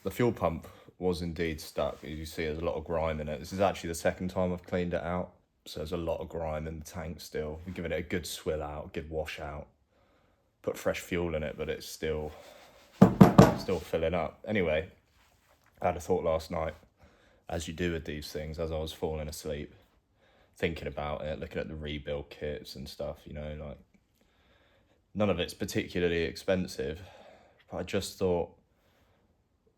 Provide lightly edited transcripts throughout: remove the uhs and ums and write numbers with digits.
The fuel pump was indeed stuck. As you see, there's a lot of grime in it. This is actually the second time I've cleaned it out. So there's a lot of grime in the tank still. We're giving it a good swill out, good wash out. Put fresh fuel in it, but it's still filling up. Anyway, I had a thought last night, as you do with these things, as I was falling asleep, thinking about it, looking at the rebuild kits and stuff, you know, like, none of it's particularly expensive, but I just thought,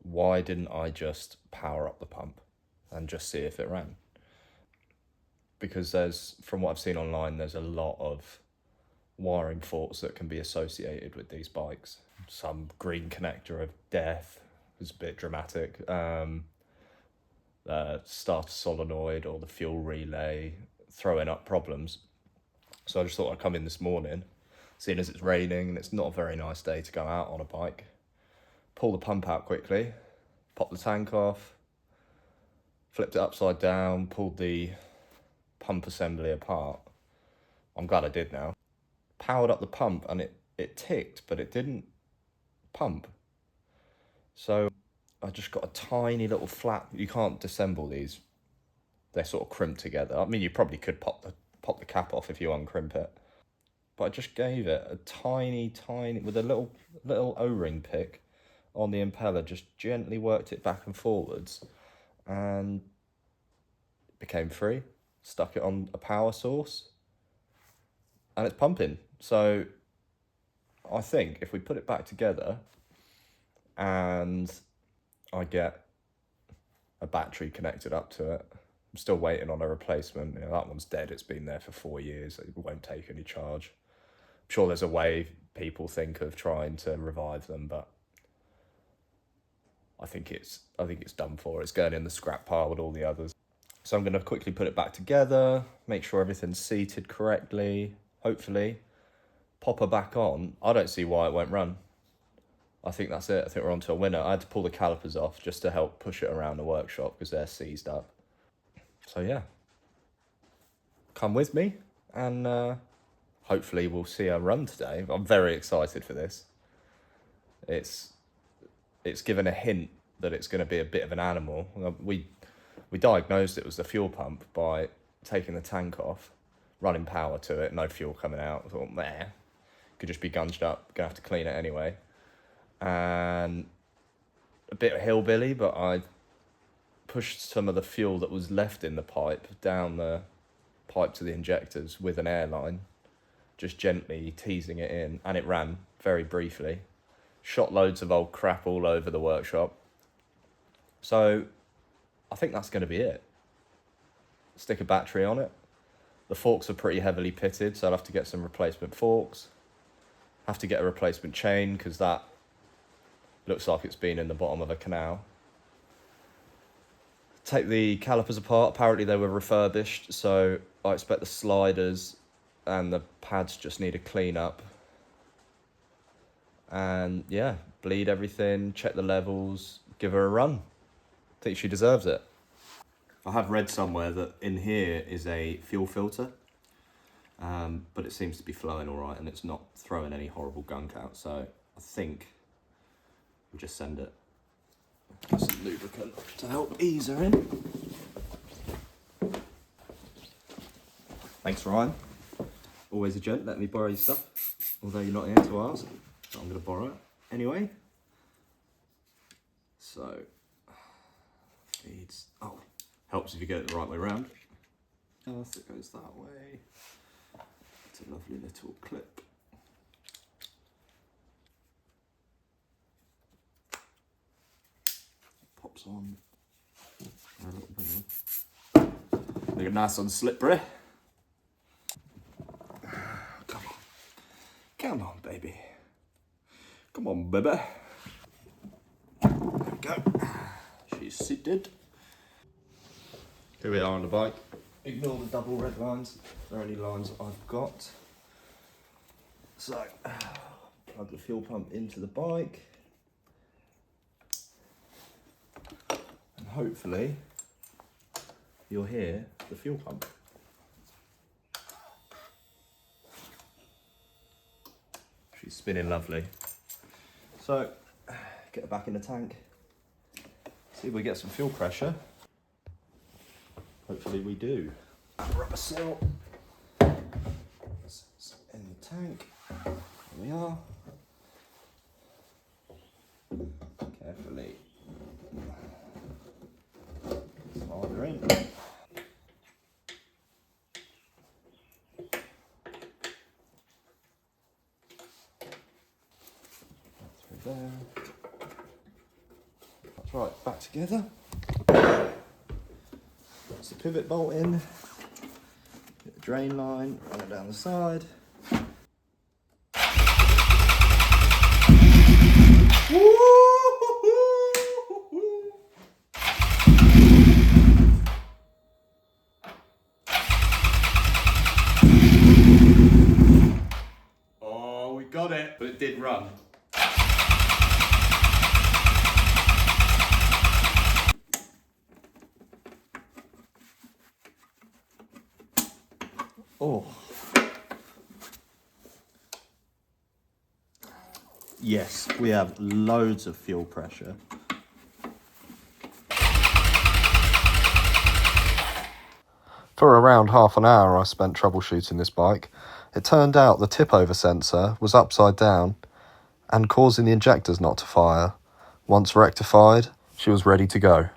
why didn't I just power up the pump and just see if it ran? Because from what I've seen online, there's a lot of wiring faults that can be associated with these bikes. Some green connector of death is a bit dramatic. Starter solenoid or the fuel relay throwing up problems. So I just thought I'd come in this morning, seeing as it's raining and it's not a very nice day to go out on a bike. Pull the pump out quickly, pop the tank off, flipped it upside down, pulled the pump assembly apart. I'm glad I did now. Powered up the pump and it ticked, but it didn't pump. So I just got a tiny little flat. You can't disassemble these. They're sort of crimped together. I mean, you probably could pop the cap off if you uncrimp it. But I just gave it a tiny, with a little O-ring pick on the impeller, just gently worked it back and forwards, and it became free. Stuck it on a power source, and it's pumping. So I think if we put it back together and I get a battery connected up to it, I'm still waiting on a replacement. You know, that one's dead. It's been there for 4 years. It won't take any charge. I'm sure there's a way people think of trying to revive them, but I think it's done for. It's going in the scrap pile with all the others. So I'm going to quickly put it back together, make sure everything's seated correctly, hopefully. Pop her back on. I don't see why it won't run. I think that's it. I think we're on to a winner. I had to pull the calipers off just to help push it around the workshop because they're seized up. So yeah, come with me and hopefully we'll see her run today. I'm very excited for this. It's given a hint that it's going to be a bit of an animal. We diagnosed it was the fuel pump by taking the tank off, running power to it, no fuel coming out. I thought, meh, could just be gunged up, gonna have to clean it anyway. And a bit of hillbilly, but I pushed some of the fuel that was left in the pipe down the pipe to the injectors with an airline, just gently teasing it in, and it ran very briefly. Shot loads of old crap all over the workshop. So I think that's going to be it. Stick a battery on it. The forks are pretty heavily pitted, so I'll have to get some replacement forks. Have to get a replacement chain because that looks like it's been in the bottom of a canal. Take the calipers apart. Apparently they were refurbished, so I expect the sliders and the pads just need a clean up. And yeah, bleed everything, check the levels, give her a run. I think she deserves it. I have read somewhere that in here is a fuel filter, but it seems to be flowing all right and it's not throwing any horrible gunk out. So I think we'll just send it. Get some lubricant to help ease her in. Thanks, Ryan. Always a gent. Let me borrow your stuff, although you're not here to ask. So I'm going to borrow it anyway. So feeds. Oh, helps if you get it the right way around. Earth, it goes that way. It's a lovely little clip. Pops on a little bit. Make it nice and slippery. Come on, baby. Come on, baby. There we go. She's seated. Here we are on the bike. Ignore the double red lines. They're only lines I've got. So, plug the fuel pump into the bike. And hopefully, you'll hear the fuel pump. She's spinning lovely. So, get her back in the tank. See if we get some fuel pressure. Hopefully we do. Rubber seal in the tank. Here we are. Carefully slide her in. Through there. That's right, back together. That's the pivot bolt in. Get the drain line, run it down the side. Oh, we got it, but it did run. Oh. Yes, we have loads of fuel pressure. For around half an hour I spent troubleshooting this bike. It turned out the tip-over sensor was upside down and causing the injectors not to fire. Once rectified, she was ready to go.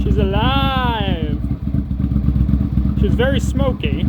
She's alive! She's very smoky.